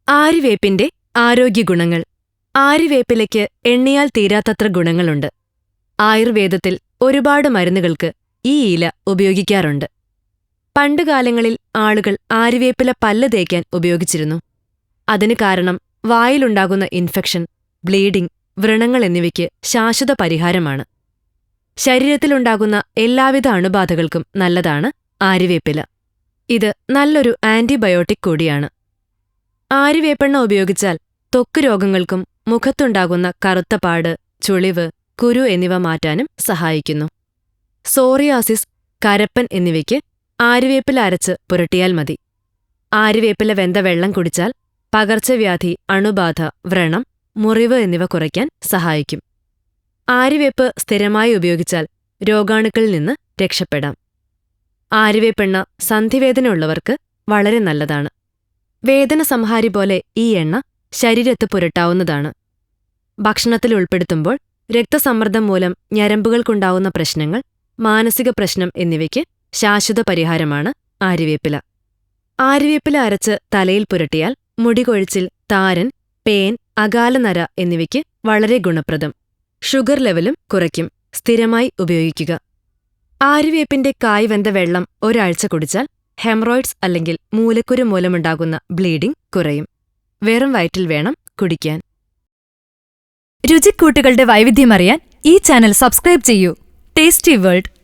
ആര്യവേപ്പിന്റെ ആരോഗ്യഗുണങ്ങൾ. ആര്യവേപ്പിലയ്ക്ക് എണ്ണിയാൽ തീരാത്തത്ര ഗുണങ്ങളുണ്ട്. ആയുർവേദത്തിൽ ഒരുപാട് മരുന്നുകൾക്ക് ഈ ഇല ഉപയോഗിക്കാറുണ്ട്. പണ്ടുകാലങ്ങളിൽ ആളുകൾ ആര്യവേപ്പില പല്ല് തേയ്ക്കാൻ ഉപയോഗിച്ചിരുന്നു. അതിന് കാരണം വായിലുണ്ടാകുന്ന ഇൻഫെക്ഷൻ, ബ്ലീഡിംഗ്, വ്രണങ്ങൾ എന്നിവയ്ക്ക് ശാശ്വത പരിഹാരമാണ്. ശരീരത്തിലുണ്ടാകുന്ന എല്ലാവിധ അണുബാധകൾക്കും നല്ലതാണ് ആര്യവേപ്പില. ഇത് നല്ലൊരു ആന്റിബയോട്ടിക് കൂടിയാണ്. ആര്യവേപ്പെണ്ണ ഉപയോഗിച്ചാൽ ത്വക്ക് രോഗങ്ങൾക്കും മുഖത്തുണ്ടാകുന്ന കറുത്ത പാട്, ചുളിവ്, കുരു എന്നിവ മാറ്റാനും സഹായിക്കുന്നു. സോറിയാസിസ്, കരപ്പൻ എന്നിവയ്ക്ക് ആര്യവേപ്പില അരച്ച് പുരട്ടിയാൽ മതി. ആര്യവേപ്പില വെന്ത വെള്ളം കുടിച്ചാൽ പകർച്ചവ്യാധി, അണുബാധ, വ്രണം, മുറിവ് എന്നിവ കുറയ്ക്കാൻ സഹായിക്കും. ആര്യവേപ്പ് സ്ഥിരമായി ഉപയോഗിച്ചാൽ രോഗാണുക്കളിൽ നിന്ന് രക്ഷപ്പെടാം. ആര്യവേപ്പെണ്ണ സന്ധിവേദന ഉള്ളവർക്ക് വളരെ നല്ലതാണ്. വേദന സംഹാരി പോലെ ഈ എണ്ണ ശരീരത്ത് പുരട്ടാവുന്നതാണ്. ഭക്ഷണത്തിൽ ഉൾപ്പെടുത്തുമ്പോൾ രക്തസമ്മർദ്ദം മൂലം ഞരമ്പുകൾക്കുണ്ടാവുന്ന പ്രശ്നങ്ങൾ, മാനസിക പ്രശ്നം എന്നിവയ്ക്ക് ശാശ്വത പരിഹാരമാണ് ആര്യവേപ്പില. ആര്യവേപ്പില അരച്ച് തലയിൽ പുരട്ടിയാൽ മുടികൊഴിച്ചിൽ, താരൻ, പേൻ, അകാലനര എന്നിവയ്ക്ക് വളരെ ഗുണപ്രദം. ഷുഗർ ലെവലും കുറയ്ക്കും. സ്ഥിരമായി ഉപയോഗിക്കുക. ആര്യവേപ്പിന്റെ കായ് വെന്ത വെള്ളം ഒരാഴ്ച കുടിച്ചാൽ ഹെമറോയിഡ്സ് അല്ലെങ്കിൽ മൂലക്കുരു മൂലമുണ്ടാകുന്ന ബ്ലീഡിംഗ് കുറയും. വെറും വയറ്റിൽ വേണം കുടിക്കാൻ. രുചിക്കൂട്ടുകളുടെ വൈവിധ്യമറിയാൻ ഈ ചാനൽ സബ്സ്ക്രൈബ് ചെയ്യൂ. Tasty world.